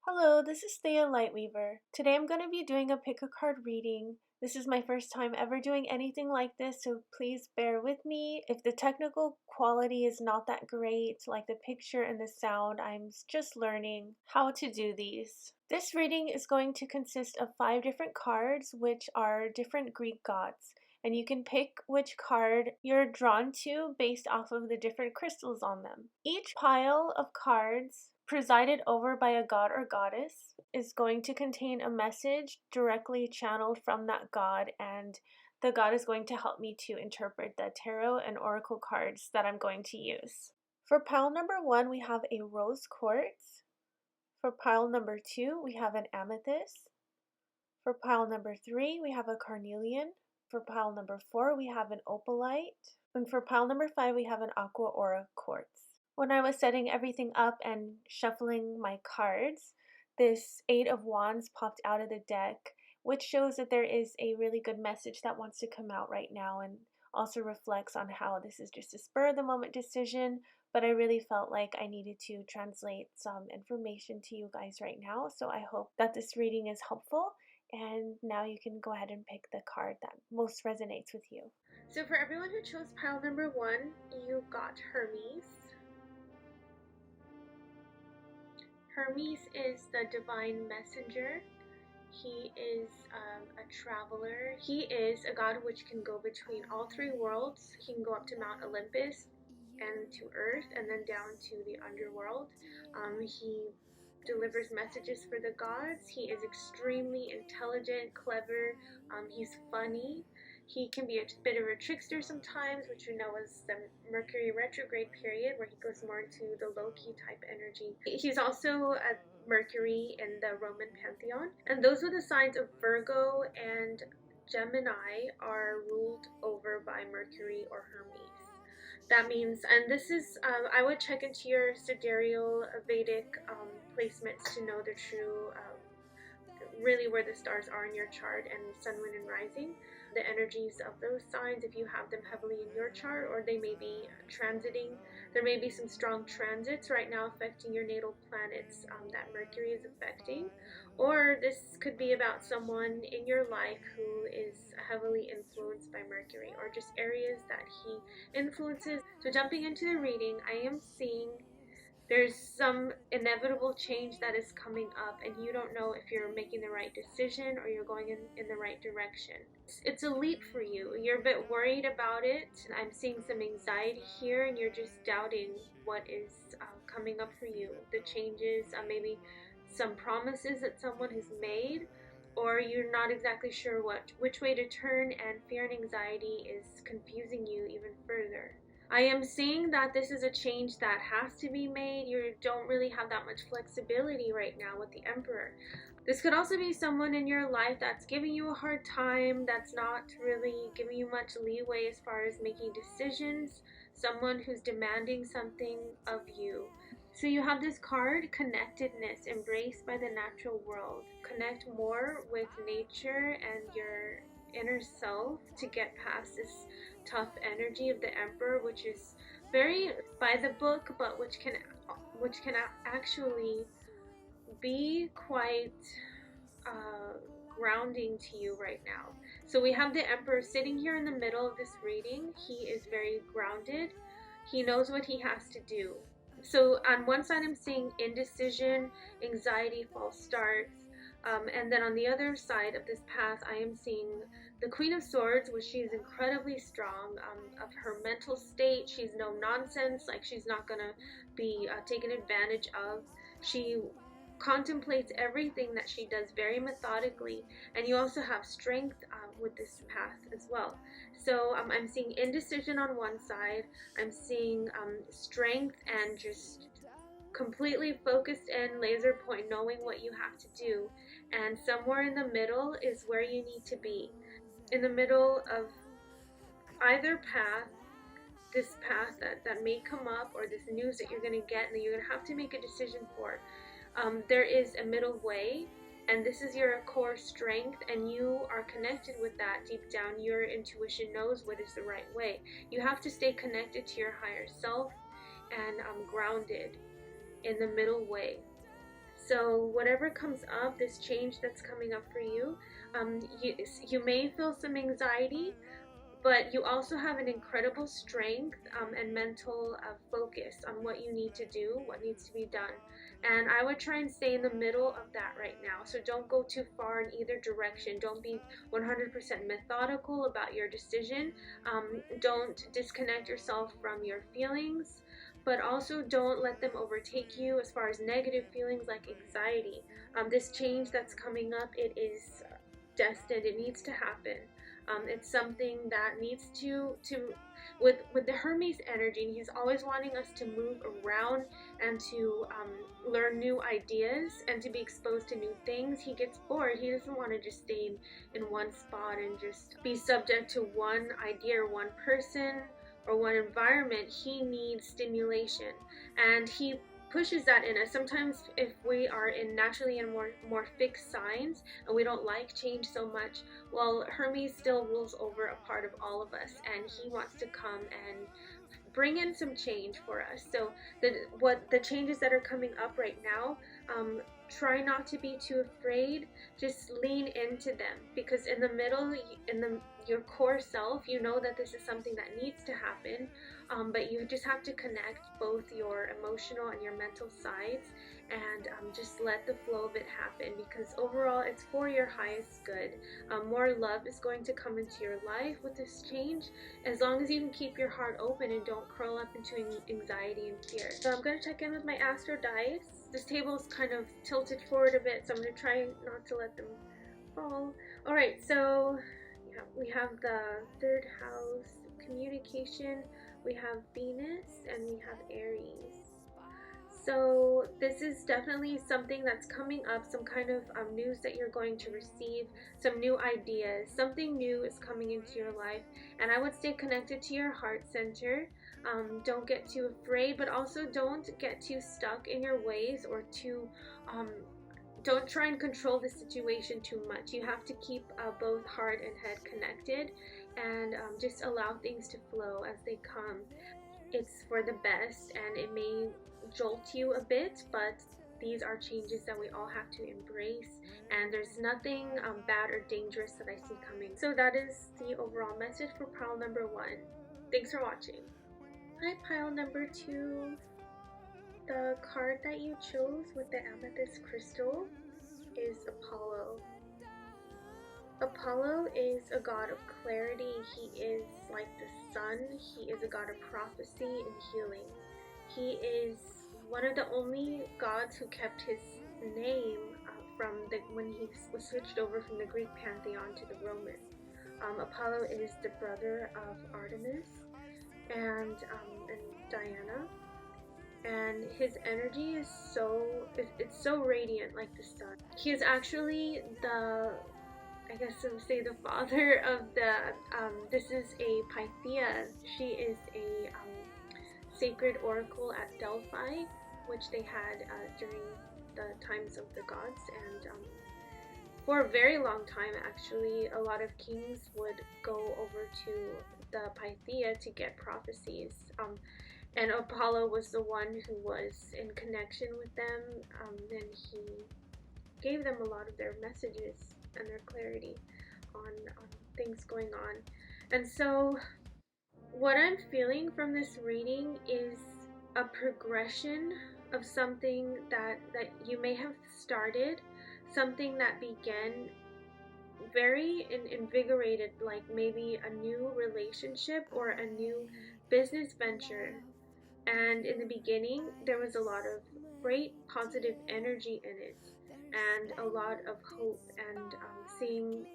Hello, this is Thea Lightweaver. Today I'm going to be doing a pick a card reading. This is my first time ever doing anything like this, so please bear with me. If the technical quality is not that great, like the picture and the sound, I'm just learning how to do these. This reading is going to consist of 5 different cards, which are different Greek gods. And you can pick which card you're drawn to based off of the different crystals on them. Each pile of cards presided over by a god or goddess is going to contain a message directly channeled from that god, and the god is going to help me to interpret the tarot and oracle cards that I'm going to use. For pile number 1, we have a rose quartz. For pile number 2, we have an amethyst. For pile number 3, we have a carnelian. For pile number 4, we have an opalite. And for pile number 5, we have an aqua or quartz. When I was setting everything up and shuffling my cards, this 8 of Wands popped out of the deck, which shows that there is a really good message that wants to come out right now, and also reflects on how this is just a spur of the moment decision, but I really felt like I needed to translate some information to you guys right now, so I hope that this reading is helpful. And now you can go ahead and pick the card that most resonates with you. So for everyone who chose pile number 1, you got Hermes. Hermes is the divine messenger. He is a traveler. He is a god which can go between all 3 worlds. He can go up to Mount Olympus and to Earth, and then down to the underworld. He delivers messages for the gods. He is extremely intelligent, clever. He's funny. He can be a bit of a trickster sometimes, which we know is the Mercury retrograde period, where he goes more into the low-key type energy. He's also a Mercury in the Roman pantheon, and those are the signs of Virgo and Gemini are ruled over by Mercury or Hermes. That means, and this is, I would check into your sidereal Vedic placements to know the true, really where the stars are in your chart, and sun, moon, and rising. The energies of those signs, if you have them heavily in your chart, or they may be transiting. There may be some strong transits right now affecting your natal planets that Mercury is affecting. Or this could be about someone in your life who is heavily influenced by Mercury, or just areas that he influences. So jumping into the reading, I am seeing there's some inevitable change that is coming up, and you don't know if you're making the right decision or you're going in the right direction. It's a leap for you. You're a bit worried about it. I'm seeing some anxiety here, and you're just doubting what is coming up for you. The changes, maybe some promises that someone has made, or you're not exactly sure which way to turn, and fear and anxiety is confusing you even further. I am seeing that this is a change that has to be made. You don't really have that much flexibility right now with the Emperor. This could also be someone in your life that's giving you a hard time, that's not really giving you much leeway as far as making decisions, someone who's demanding something of you. So you have this card, connectedness, embraced by the natural world. Connect more with nature and your inner self to get past this tough energy of the Emperor, which is very by the book, but which can actually be quite grounding to you right now. So we have the Emperor sitting here in the middle of this reading. He is very grounded. He knows what he has to do. So on one side I'm seeing indecision, anxiety, false starts, and then on the other side of this path I am seeing the Queen of Swords, which she is incredibly strong of her mental state. She's no nonsense, like she's not gonna be taken advantage of. She contemplates everything that she does very methodically, and you also have strength with this path as well. So I'm seeing indecision on one side, I'm seeing strength and just completely focused in, laser point, knowing what you have to do, and somewhere in the middle is where you need to be. In the middle of either path, this path that may come up, or this news that you're going to get and that you're going to have to make a decision for, there is a middle way, and this is your core strength, and you are connected with that deep down. Your intuition knows what is the right way. You have to stay connected to your higher self and grounded in the middle way. So whatever comes up, this change that's coming up for you, you may feel some anxiety, but you also have an incredible strength and mental focus on what you need to do, what needs to be done. And I would try and stay in the middle of that right now. So don't go too far in either direction. Don't be 100% methodical about your decision. Don't disconnect yourself from your feelings, but also don't let them overtake you as far as negative feelings like anxiety. This change that's coming up, it is destined. It needs to happen. It's something that needs to with the Hermes energy, and he's always wanting us to move around and to learn new ideas and to be exposed to new things. He gets bored. He doesn't want to just stay in one spot and just be subject to one idea or one person or one environment. He needs stimulation, and he pushes that in us. Sometimes if we are naturally in more fixed signs and we don't like change so much, well, Hermes still rules over a part of all of us, and he wants to come and bring in some change for us. So the changes that are coming up right now, try not to be too afraid. Just lean into them, because in the middle, your core self, you know that this is something that needs to happen, but you just have to connect both your emotional and your mental sides, and just let the flow of it happen, because overall it's for your highest good. More love is going to come into your life with this change, as long as you can keep your heart open and don't curl up into anxiety and fear. So I'm going to check in with my astro dice. This table is kind of tilted forward a bit, so I'm going to try not to let them fall. Alright, so yeah, we have the third house, communication, we have Venus, and we have Aries. So this is definitely something that's coming up, some kind of news that you're going to receive, some new ideas, something new is coming into your life, and I would stay connected to your heart center. Don't get too afraid, but also don't get too stuck in your ways, or don't try and control the situation too much. You have to keep both heart and head connected, and just allow things to flow as they come. It's for the best, and it may jolt you a bit, but these are changes that we all have to embrace, and there's nothing bad or dangerous that I see coming. So that is the overall message for pile number 1. Thanks for watching. Hi, pile number 2. The card that you chose with the amethyst crystal is Apollo. Apollo is a god of clarity. He is like the sun. He is a god of prophecy and healing. He is one of the only gods who kept his name from when he was switched over from the Greek pantheon to the Roman. Apollo is the brother of Artemis and Diana, and his energy is it's so radiant like the sun. He is actually the, I guess I would say, the father of the, this is a Pythia. She is a sacred oracle at Delphi, which they had during the times of the gods, and for a very long time actually, a lot of kings would go over to the Pythia to get prophecies, and Apollo was the one who was in connection with them, and he gave them a lot of their messages and their clarity on things going on. And so what I'm feeling from this reading is a progression of something that you may have started, something that began very invigorated, like maybe a new relationship or a new business venture. And in the beginning, there was a lot of great positive energy in it, and a lot of hope, and seeing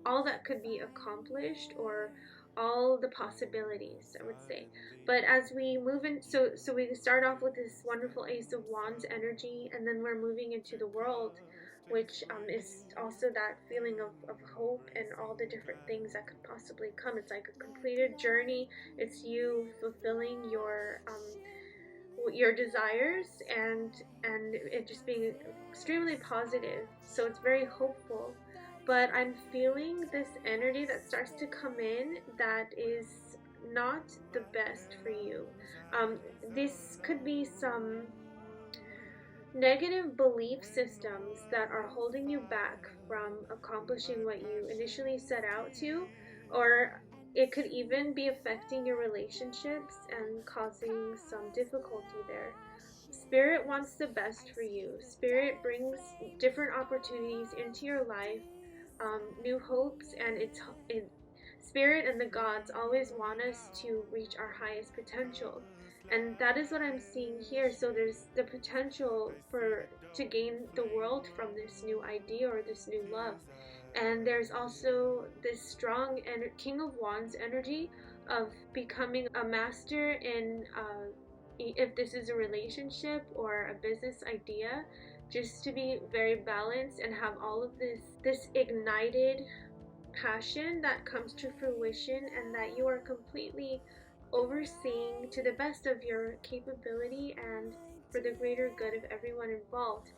all that could be accomplished, or all the possibilities, I would say. But as we move in, so we start off with this wonderful Ace of Wands energy, and then we're moving into the world, which is also that feeling of hope and all the different things that could possibly come. It's like a completed journey. It's you fulfilling your desires, and it just being extremely positive. So it's very hopeful. But I'm feeling this energy that starts to come in that is not the best for you. This could be some negative belief systems that are holding you back from accomplishing what you initially set out to, or it could even be affecting your relationships and causing some difficulty there. Spirit wants the best for you. Spirit brings different opportunities into your life, new hopes, and Spirit and the gods always want us to reach our highest potential. And that is what I'm seeing here. So there's the potential to gain the world from this new idea or this new love. And there's also this strong King of Wands energy of becoming a master in if this is a relationship or a business idea, just to be very balanced and have all of this ignited passion that comes to fruition, and that you are completely overseeing to the best of your capability and for the greater good of everyone involved.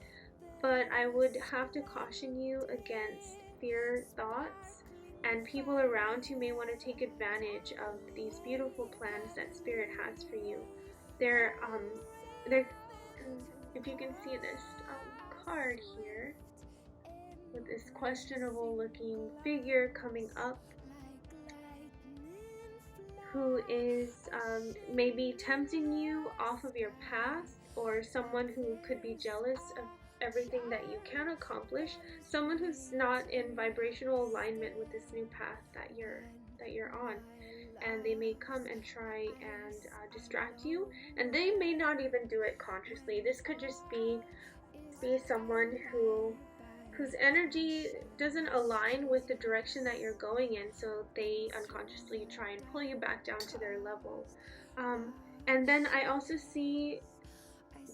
But I would have to caution you against fear thoughts and people around who may want to take advantage of these beautiful plans that Spirit has for you. They're if you can see this card here with this questionable looking figure coming up, who is maybe tempting you off of your path, or someone who could be jealous of everything that you can accomplish, someone who's not in vibrational alignment with this new path that you're on. And they may come and try and distract you, and they may not even do it consciously. This could just be someone whose energy doesn't align with the direction that you're going in, so they unconsciously try and pull you back down to their level. And then I also see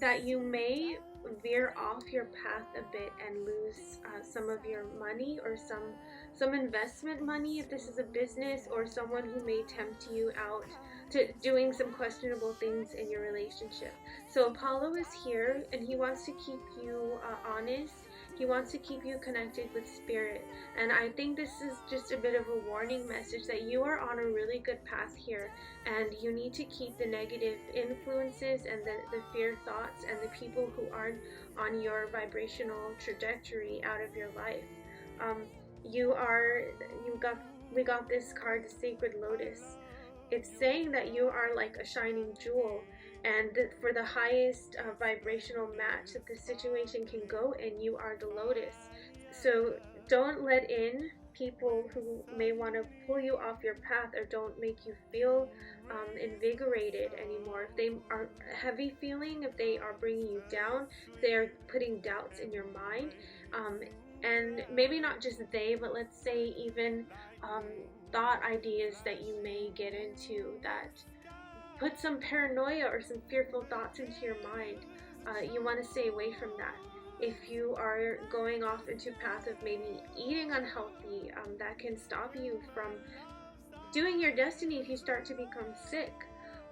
that you may veer off your path a bit and lose some of your money, or some investment money if this is a business, or someone who may tempt you out to doing some questionable things in your relationship. So Apollo is here, and he wants to keep you honest. He wants to keep you connected with Spirit. And I think this is just a bit of a warning message that you are on a really good path here, and you need to keep the negative influences and the fear thoughts and the people who aren't on your vibrational trajectory out of your life. We got this card, the Sacred Lotus. It's saying that you are like a shining jewel, and for the highest vibrational match that the situation can go in, you are the lotus. So don't let in people who may want to pull you off your path or don't make you feel invigorated anymore. If they are heavy feeling, if they are bringing you down, if they are putting doubts in your mind, and maybe not just they, but let's say even thought ideas that you may get into that put some paranoia or some fearful thoughts into your mind, you want to stay away from that. If you are going off into a path of maybe eating unhealthy, that can stop you from doing your destiny if you start to become sick.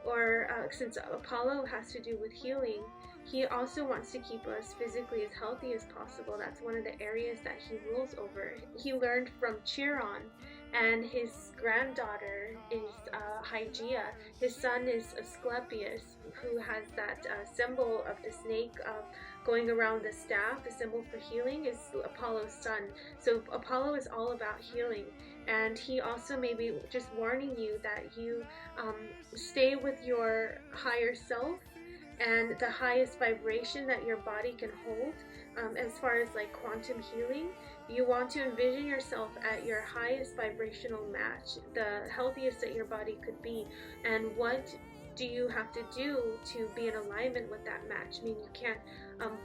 Or since Apollo has to do with healing, he also wants to keep us physically as healthy as possible. That's one of the areas that he rules over. He learned from Chiron, and his granddaughter is Hygeia. His son is Asclepius, who has that symbol of the snake going around the staff. The symbol for healing is Apollo's son. So Apollo is all about healing, and he also may be just warning you that you stay with your higher self and the highest vibration that your body can hold. As far as like quantum healing, you want to envision yourself at your highest vibrational match, the healthiest that your body could be. And what do you have to do to be in alignment with that match? I mean, you can't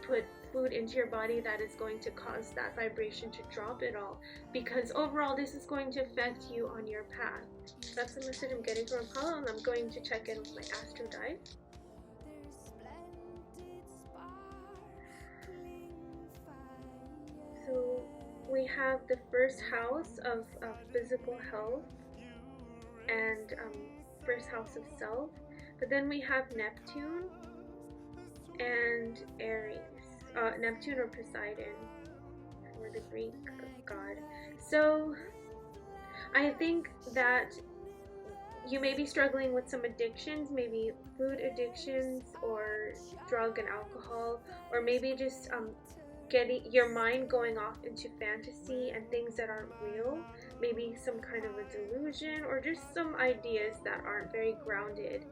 put food into your body that is going to cause that vibration to drop it all, because overall this is going to affect you on your path. That's the message I'm getting from Apollo, and I'm going to check in with my astro dive. So we have the first house of physical health and first house of self, but then we have Neptune and Aries, Neptune or Poseidon for the Greek god. So I think that you may be struggling with some addictions, maybe food addictions or drug and alcohol, or maybe just getting your mind going off into fantasy and things that aren't real, maybe some kind of a delusion or just some ideas that aren't very grounded.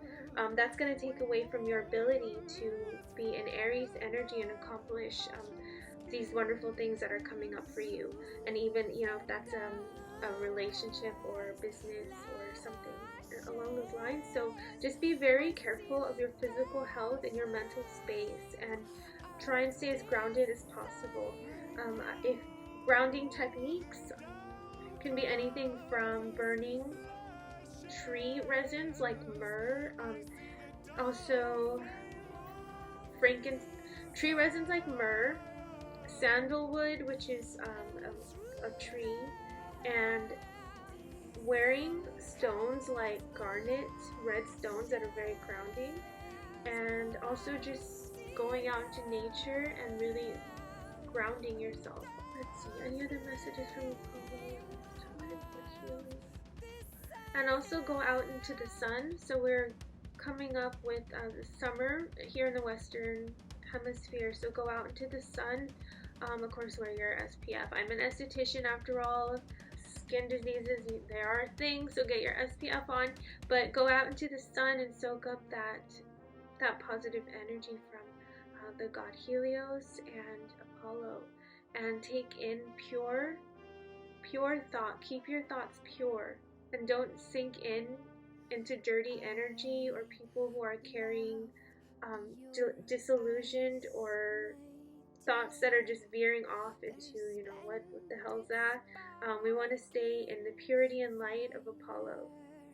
That's going to take away from your ability to be in Aries energy and accomplish these wonderful things that are coming up for you. And even, if that's a relationship or business or something along those lines. So just be very careful of your physical health and your mental space, and try and stay as grounded as possible. If grounding techniques can be anything from burning tree resins like myrrh, also tree resins like myrrh, sandalwood, which is a tree, and wearing stones like garnet, red stones that are very grounding, and also just going out into nature and really grounding yourself. Let's see, any other messages from Apollo? And also go out into the sun. So we're coming up with the summer here in the Western Hemisphere, so go out into the sun. Of course, wear your SPF. I'm an esthetician after all. Skin diseases, they are a thing, so get your SPF on, but go out into the sun and soak up that positive energy from the god Helios and Apollo, and take in pure thought. Keep your thoughts pure, and don't sink into dirty energy or people who are carrying disillusioned or thoughts that are just veering off into, what the hell's that? We want to stay in the purity and light of Apollo.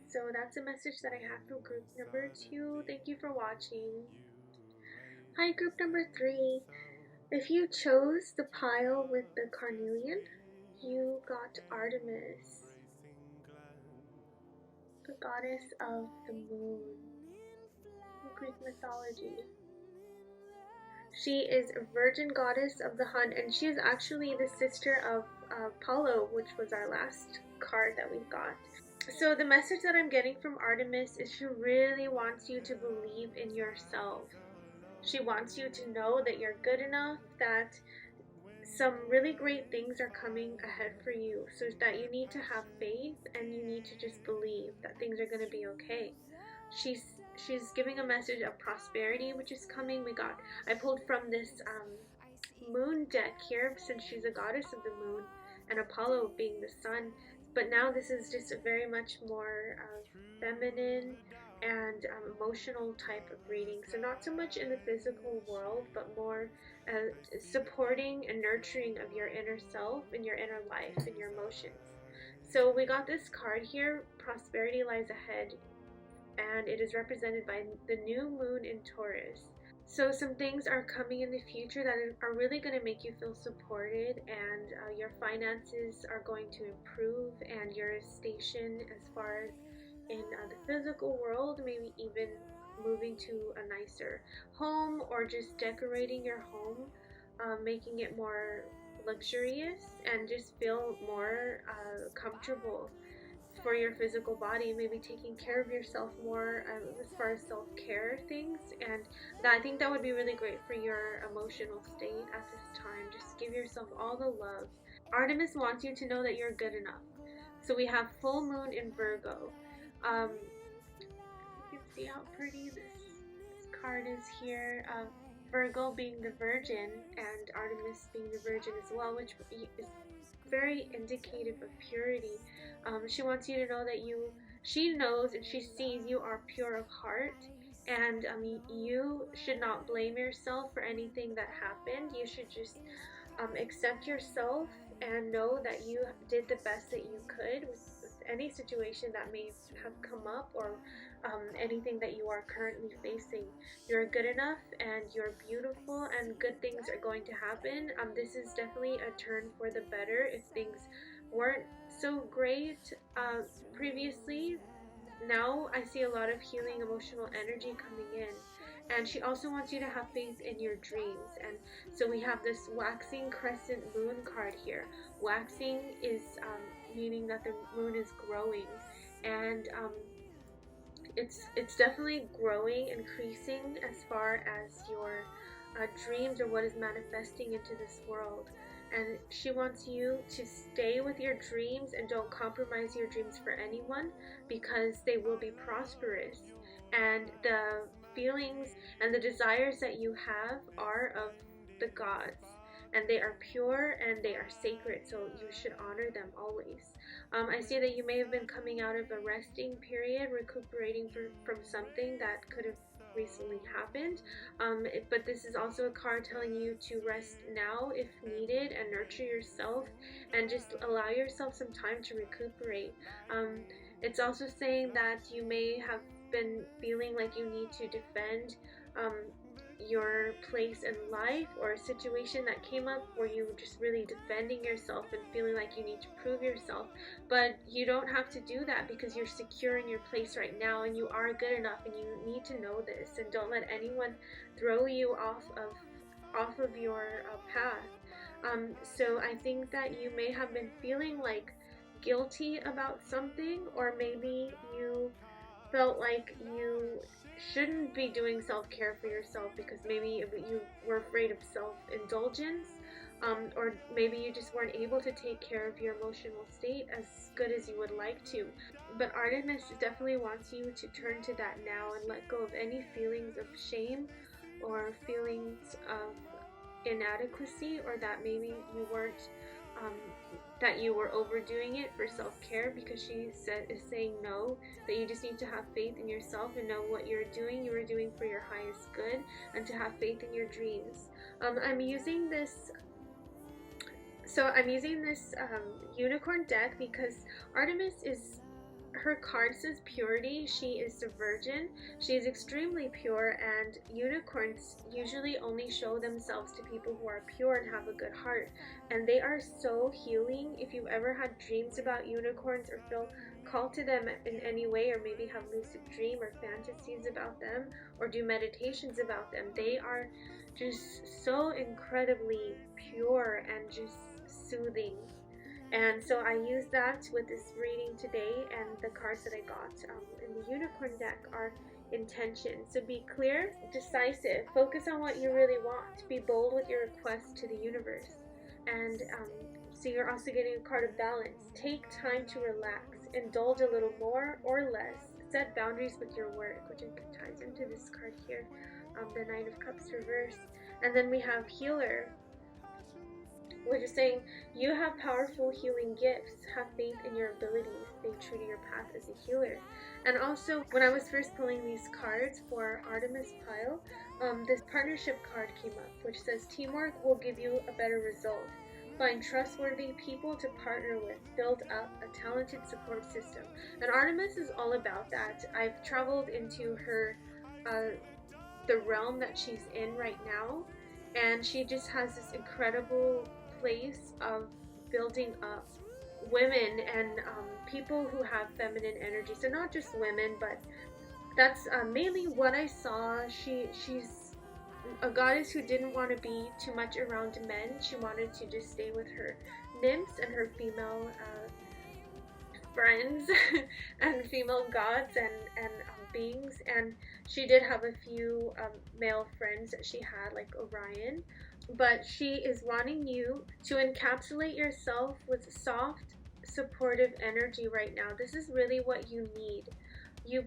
So that's a message that I have from group number 2. Thank you for watching. Hi, group number 3. If you chose the pile with the Carnelian, you got Artemis, the goddess of the moon in Greek mythology. She is a virgin goddess of the hunt, and she is actually the sister of Apollo, which was our last card that we got. So the message that I'm getting from Artemis is she really wants you to believe in yourself. She wants you to know that you're good enough, that some really great things are coming ahead for you, so that you need to have faith and you need to just believe that things are going to be okay. She's giving a message of prosperity, which is coming. I pulled from this moon deck here, since she's a goddess of the moon and Apollo being the sun. But now this is just a very much more feminine and emotional type of reading. So not so much in the physical world, but more supporting and nurturing of your inner self and your inner life and your emotions. So we got this card here, prosperity lies ahead, and it is represented by the new moon in Taurus. So some things are coming in the future that are really going to make you feel supported, and your finances are going to improve, and your station as far as in the physical world, maybe even moving to a nicer home or just decorating your home, making it more luxurious and just feel more comfortable for your physical body, maybe taking care of yourself more as far as self-care things. And I think that would be really great for your emotional state at this time. Just give yourself all the love. Artemis wants you to know that you're good enough. So we have full moon in Virgo. You can see how pretty this card is here. Virgo being the virgin and Artemis being the virgin as well, which is very indicative of purity. She wants you to know that she knows and she sees you are pure of heart, and you should not blame yourself for anything that happened. You should just accept yourself and know that you did the best that you could with any situation that may have come up, or anything that you are currently facing. You're good enough and you're beautiful, and good things are going to happen. This is definitely a turn for the better. If things weren't so great previously, now I see a lot of healing emotional energy coming in. And she also wants you to have faith in your dreams. And so we have this waxing crescent moon card here. Waxing is meaning that the moon is growing, and it's definitely growing, increasing as far as your dreams or what is manifesting into this world. And she wants you to stay with your dreams and don't compromise your dreams for anyone, because they will be prosperous. And the feelings and the desires that you have are of the gods, and they are pure and they are sacred, so you should honor them always. I see that you may have been coming out of a resting period, recuperating from something that could have recently happened, but this is also a card telling you to rest now if needed and nurture yourself and just allow yourself some time to recuperate. It's also saying that you may have been feeling like you need to defend your place in life, or a situation that came up where you were just really defending yourself and feeling like you need to prove yourself, but you don't have to do that because you're secure in your place right now and you are good enough, and you need to know this, and don't let anyone throw you off of your path. So I think that you may have been feeling like guilty about something, or maybe you felt like you shouldn't be doing self-care for yourself because maybe you were afraid of self-indulgence, or maybe you just weren't able to take care of your emotional state as good as you would like to. But Artemis definitely wants you to turn to that now and let go of any feelings of shame or feelings of inadequacy, or that maybe you weren't that you were overdoing it for self-care, because she is saying no, that you just need to have faith in yourself and know what you are doing for your highest good, and to have faith in your dreams. I'm using this unicorn deck because Artemis is, her card says purity. She is a virgin. She is extremely pure, and unicorns usually only show themselves to people who are pure and have a good heart. And they are so healing. If you've ever had dreams about unicorns or feel called to them in any way, or maybe have lucid dream or fantasies about them, or do meditations about them, they are just so incredibly pure and just soothing. And so I use that with this reading today, and the cards that I got in the unicorn deck are intention. So be clear, decisive, focus on what you really want, be bold with your request to the universe. And so you're also getting a card of balance. Take time to relax, indulge a little more or less, set boundaries with your work, which ties into this card here, the Nine of Cups reversed. And then we have healer, which is saying you have powerful healing gifts. Have faith in your abilities. Stay true to your path as a healer. And also, when I was first pulling these cards for Artemis pile, this partnership card came up, which says teamwork will give you a better result. Find trustworthy people to partner with. Build up a talented support system. And Artemis is all about that. I've traveled into her, the realm that she's in right now, and she just has this incredible place of building up women and people who have feminine energy. So not just women, but that's mainly what I saw. She's a goddess who didn't want to be too much around men. She wanted to just stay with her nymphs and her female friends and female gods and beings. And she did have a few male friends that she had, like Orion. But she is wanting you to encapsulate yourself with soft, supportive energy right now. This is really what you need. You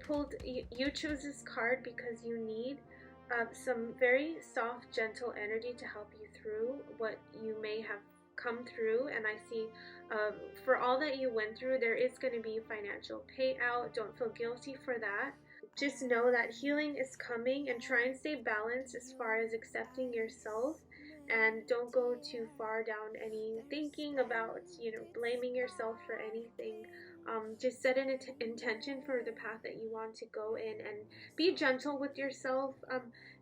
chose this card because you need some very soft, gentle energy to help you through what you may have come through. And I see for all that you went through, there is going to be financial payout. Don't feel guilty for that. Just know that healing is coming, and try and stay balanced as far as accepting yourself. And don't go too far down any thinking about, blaming yourself for anything. Just set an intention for the path that you want to go in, and be gentle with yourself.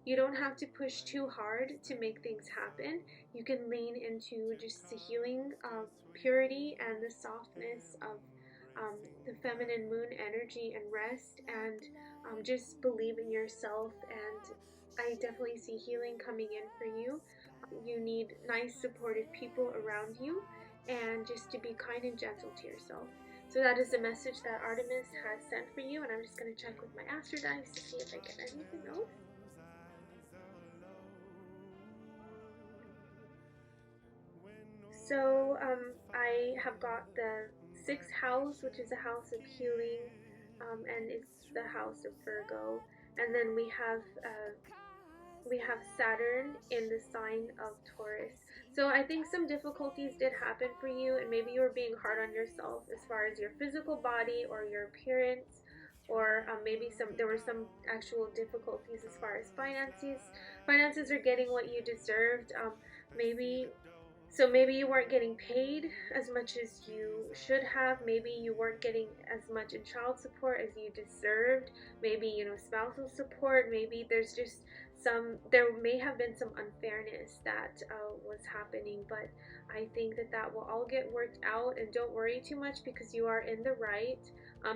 You don't have to push too hard to make things happen. You can lean into just the healing of purity and the softness of the feminine moon energy, and rest, and just believe in yourself. And I definitely see healing coming in for you. You need nice, supportive people around you, and just to be kind and gentle to yourself. So that is the message that Artemis has sent for you, and I'm just going to check with my Astro Dice to see if I get anything else. So I have got the 6th house, which is a house of healing, and it's the house of Virgo. And then we have Saturn in the sign of Taurus. So I think some difficulties did happen for you, and maybe you were being hard on yourself as far as your physical body or your appearance, or maybe there were some actual difficulties as far as finances. Finances are getting what you deserved. Maybe you weren't getting paid as much as you should have. Maybe you weren't getting as much in child support as you deserved. Maybe, you know, spousal support. Maybe there's just there may have been some unfairness that was happening, but I think that will all get worked out, and don't worry too much because you are in the right.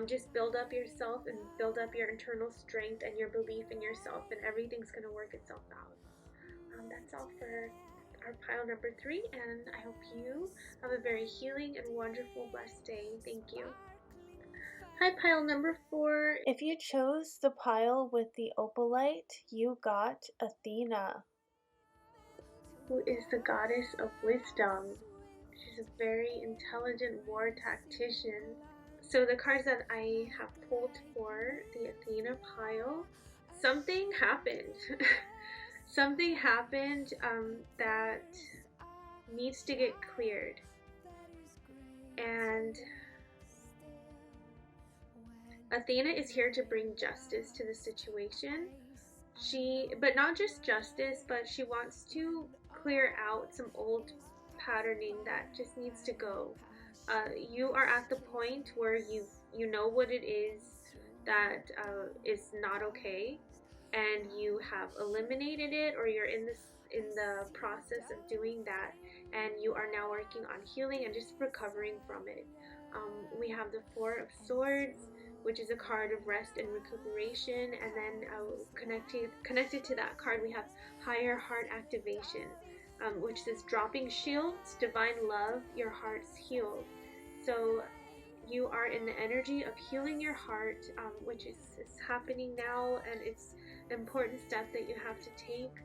Just build up yourself and build up your internal strength and your belief in yourself, and everything's going to work itself out. That's all for our pile number 3, and I hope you have a very healing and wonderful, blessed day. Thank you. Hi, pile number 4. If you chose the pile with the Opalite, you got Athena, who is the goddess of wisdom. She's a very intelligent war tactician. So the cards that I have pulled for the Athena pile, something happened. Something happened that needs to get cleared. And Athena is here to bring justice to the situation. But not just justice, but she wants to clear out some old patterning that just needs to go. You are at the point where you know what it is that is not okay, and you have eliminated it, or you're in the process of doing that, and you are now working on healing and just recovering from it. We have the 4 of Swords, which is a card of rest and recuperation, and then connected to that card we have Higher Heart Activation, which says dropping shields, divine love, your heart's healed. So you are in the energy of healing your heart, which is happening now, and it's an important step that you have to take,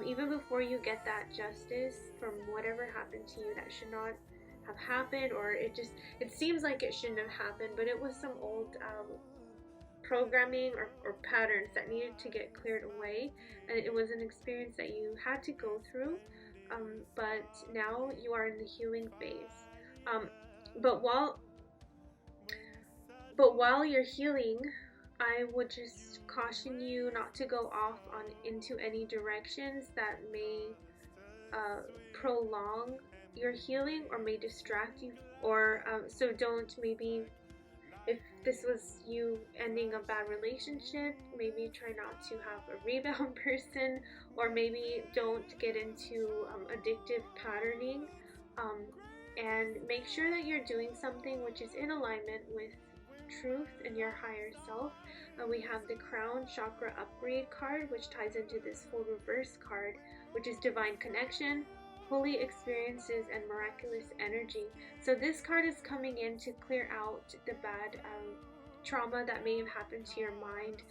even before you get that justice from whatever happened to you that should not have happened, or it seems like it shouldn't have happened, but it was some old programming or patterns that needed to get cleared away, and it was an experience that you had to go through, but now you are in the healing phase. But while you're healing, I would just caution you not to go off into any directions that may prolong your healing or may distract you, or so don't, maybe if this was you ending a bad relationship, maybe try not to have a rebound person, or maybe don't get into addictive patterning, and make sure that you're doing something which is in alignment with truth and your higher self. We have the Crown Chakra Upgrade card, which ties into this full reverse card, which is divine connection, holy experiences, and miraculous energy. So this card is coming in to clear out the bad trauma that may have happened to your mind.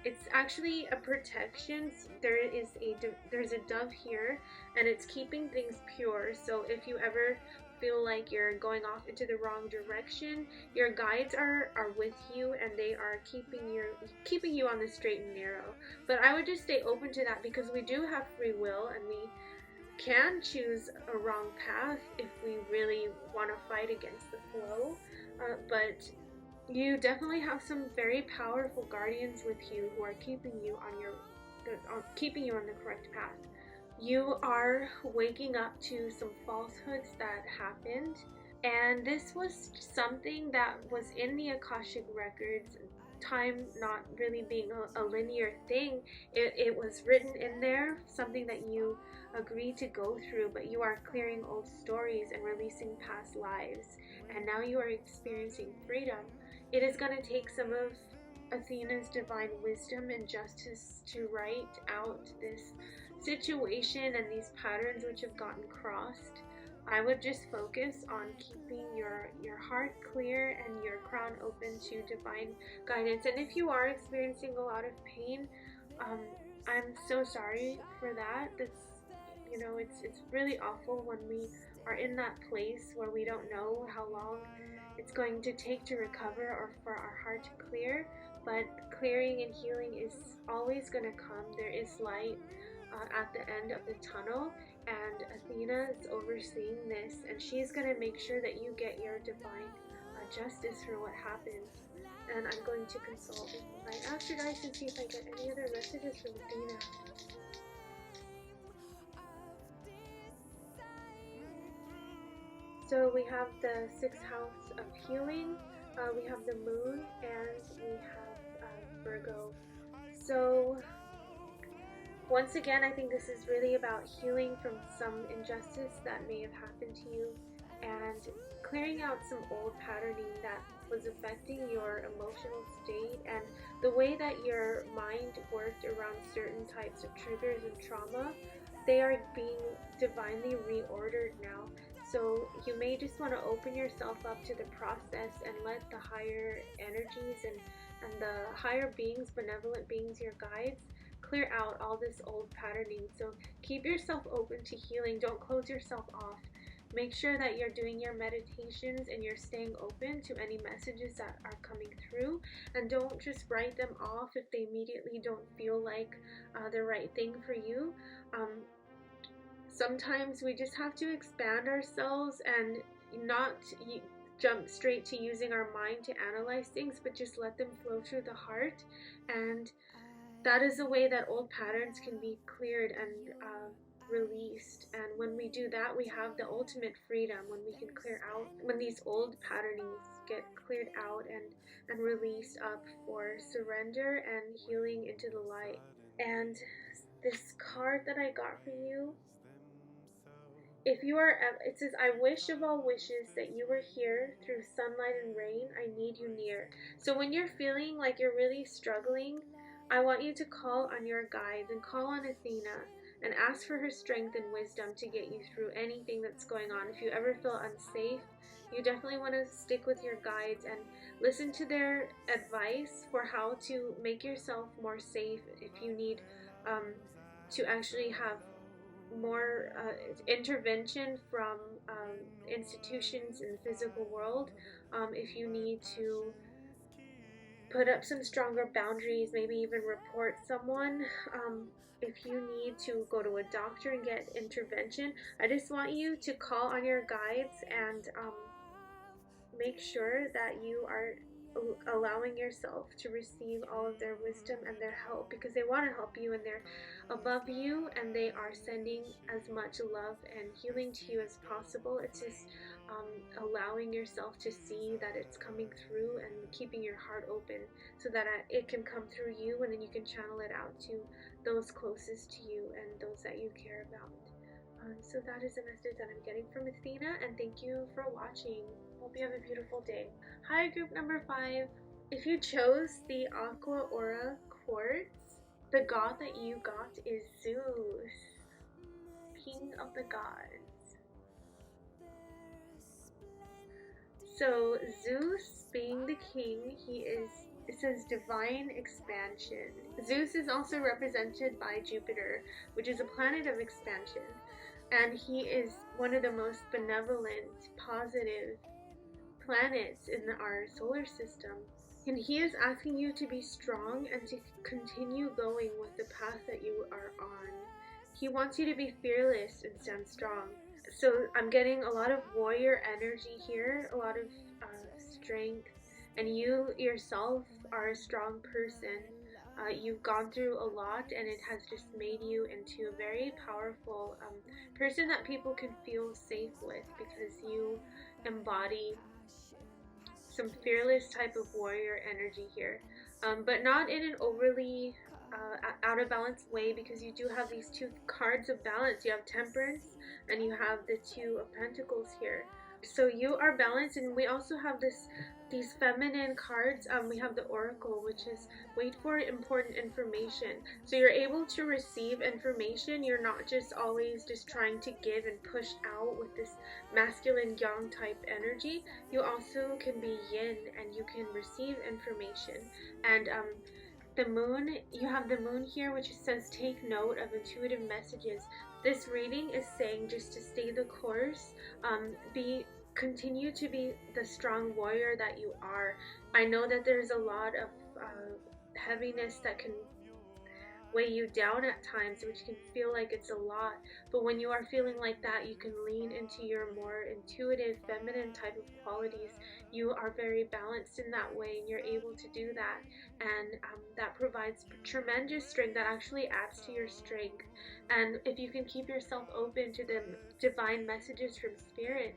It's actually a protection. There's a dove here, and it's keeping things pure. So if you ever feel like you're going off into the wrong direction, your guides are with you, and they are keeping you on the straight and narrow. But I would just stay open to that, because we do have free will, and we can choose a wrong path if we really want to fight against the flow. But you definitely have some very powerful guardians with you who are keeping you on the correct path. You are waking up to some falsehoods that happened, and this was something that was in the Akashic records. Time not really being a linear thing, it was written in there, something that you agreed to go through, but you are clearing old stories and releasing past lives, and now you are experiencing freedom. It is going to take some of Athena's divine wisdom and justice to write out this situation and these patterns which have gotten crossed. I would just focus on keeping your heart clear and your crown open to divine guidance. And if you are experiencing a lot of pain, I'm so sorry for that. That's, you know, it's really awful when we are in that place where we don't know how long it's going to take to recover or for our heart to clear. But clearing and healing is always going to come. There is light at the end of the tunnel, and Athena is overseeing this, and she's going to make sure that you get your divine justice for what happened. And I'm going to consult with my after guys and see if I get any other messages from Athena. So we have the 6th house of healing, we have the moon, and we have Virgo. So once again, I think this is really about healing from some injustice that may have happened to you and clearing out some old patterning that was affecting your emotional state and the way that your mind worked around certain types of triggers and trauma. They are being divinely reordered now. So you may just want to open yourself up to the process and let the higher energies and the higher beings, benevolent beings, your guides, clear out all this old patterning. So keep yourself open to healing. Don't close yourself off. Make sure that you're doing your meditations and you're staying open to any messages that are coming through, and don't just write them off if they immediately don't feel like the right thing for you. Sometimes we just have to expand ourselves and not jump straight to using our mind to analyze things, but just let them flow through the heart. And that is a way that old patterns can be cleared and released. And when we do that, we have the ultimate freedom, when we can clear out, when these old patternings get cleared out and released up for surrender and healing into the light. And this card that I got for you, if you are, it says, I wish of all wishes that you were here through sunlight and rain. I need you near. So when you're feeling like you're really struggling, I want you to call on your guides and call on Athena and ask for her strength and wisdom to get you through anything that's going on. If you ever feel unsafe, you definitely want to stick with your guides and listen to their advice for how to make yourself more safe. If you need to actually have more intervention from institutions in the physical world, if you need to put up some stronger boundaries, maybe even report someone, if you need to go to a doctor and get intervention, I just want you to call on your guides and make sure that you are allowing yourself to receive all of their wisdom and their help, because they want to help you and they're above you and they are sending as much love and healing to you as possible. It's just allowing yourself to see that it's coming through and keeping your heart open so that it can come through you, and then you can channel it out to those closest to you and those that you care about. So that is a message that I'm getting from Athena, and thank you for watching. Hope you have a beautiful day. Hi, group number 5. If you chose the Aqua Aura Quartz, the god that you got is Zeus, king of the gods. So Zeus, being the king, it says divine expansion. Zeus is also represented by Jupiter, which is a planet of expansion. And he is one of the most benevolent, positive planets in our solar system. And he is asking you to be strong and to continue going with the path that you are on. He wants you to be fearless and stand strong. So I'm getting a lot of warrior energy here, a lot of strength. And you yourself are a strong person. You've gone through a lot, and it has just made you into a very powerful person that people can feel safe with, because you embody some fearless type of warrior energy here, but not in an overly out of balance way, because you do have these two cards of balance. You have Temperance and you have the Two of Pentacles here. So you are balanced, and we also have these feminine cards. We have the Oracle, which is wait for important information. So you're able to receive information. You're not just always just trying to give and push out with this masculine yang type energy. You also can be yin, and you can receive information. And the moon, you have the moon here, which says take note of intuitive messages. This reading is saying just to stay the course, continue to be the strong warrior that you are. I know that there's a lot of heaviness that can weigh you down at times, which can feel like it's a lot, but when you are feeling like that, you can lean into your more intuitive feminine type of qualities. You are very balanced in that way, and you're able to do that, and that provides tremendous strength. That actually adds to your strength. And if you can keep yourself open to the divine messages from spirit,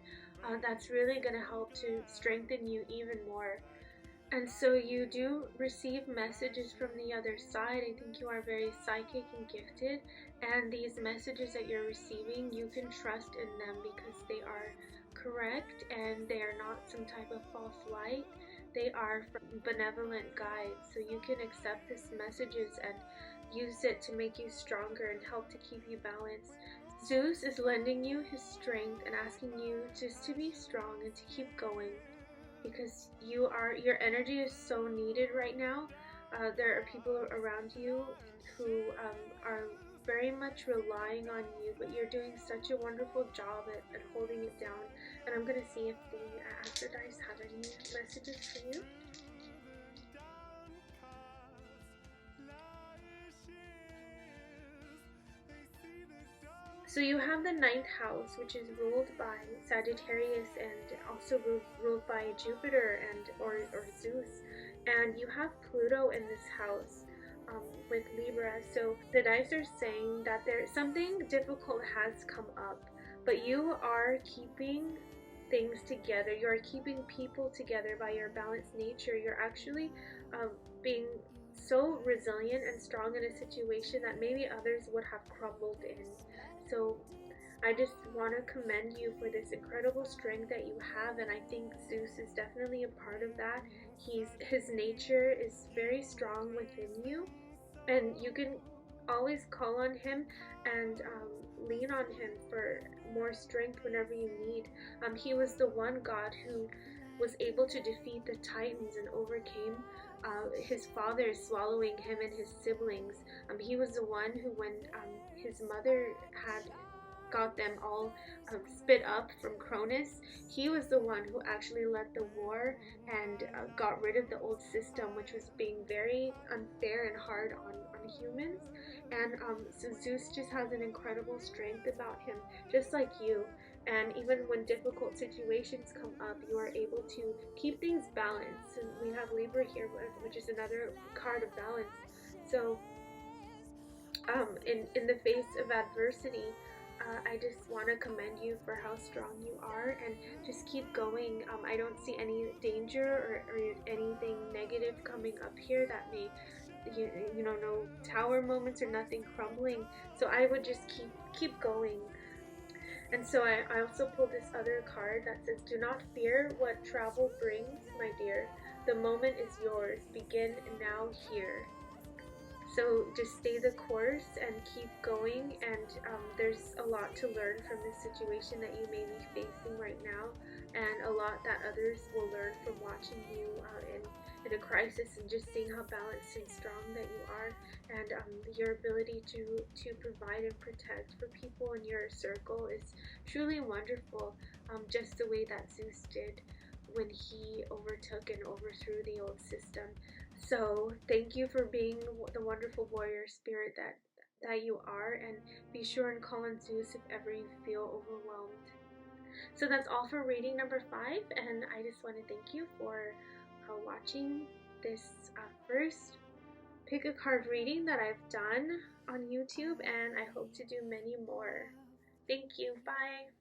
that's really going to help to strengthen you even more. And so you do receive messages from the other side. I think you are very psychic and gifted, and these messages that you're receiving, you can trust in them because they are correct and they are not some type of false light. They are from benevolent guides, so you can accept these messages and use it to make you stronger and help to keep you balanced. Zeus is lending you his strength and asking you just to be strong and to keep going, because your energy is so needed right now. There are people around you who are very much relying on you, but you're doing such a wonderful job at holding it down. And I'm going to see if the Astro Dice have any messages for you. So you have the 9th house, which is ruled by Sagittarius and also ruled by Jupiter or Zeus. And you have Pluto in this house with Libra. So the dice are saying that something difficult has come up, but you are keeping things together. You are keeping people together by your balanced nature. You're actually being so resilient and strong in a situation that maybe others would have crumbled in. So I just want to commend you for this incredible strength that you have, and I think Zeus is definitely a part of that. His nature is very strong within you, and you can always call on him and lean on him for more strength whenever you need. He was the one god who was able to defeat the Titans and overcame his father swallowing him and his siblings. He was the one who, when his mother had got them all spit up from Cronus, he was the one who actually led the war and got rid of the old system, which was being very unfair and hard on humans. And so Zeus just has an incredible strength about him, just like you. And even when difficult situations come up, you are able to keep things balanced. And we have Libra here, which is another card of balance. So in the face of adversity, I just want to commend you for how strong you are, and just keep going. I don't see any danger or anything negative coming up here that may, you know, no tower moments or nothing crumbling. So I would just keep going. And so I also pulled this other card that says, do not fear what travel brings, my dear. The moment is yours. Begin now here. So just stay the course and keep going, and there's a lot to learn from this situation that you may be facing right now, and a lot that others will learn from watching you in a crisis and just seeing how balanced and strong that you are, and your ability to provide and protect for people in your circle is truly wonderful, just the way that Zeus did when he overtook and overthrew the old system. So thank you for being the wonderful warrior spirit that you are, and be sure and call on Zeus if ever you feel overwhelmed. So that's all for reading number 5, and I just want to thank you for watching this first pick a card reading that I've done on YouTube, and I hope to do many more. Thank you. Bye.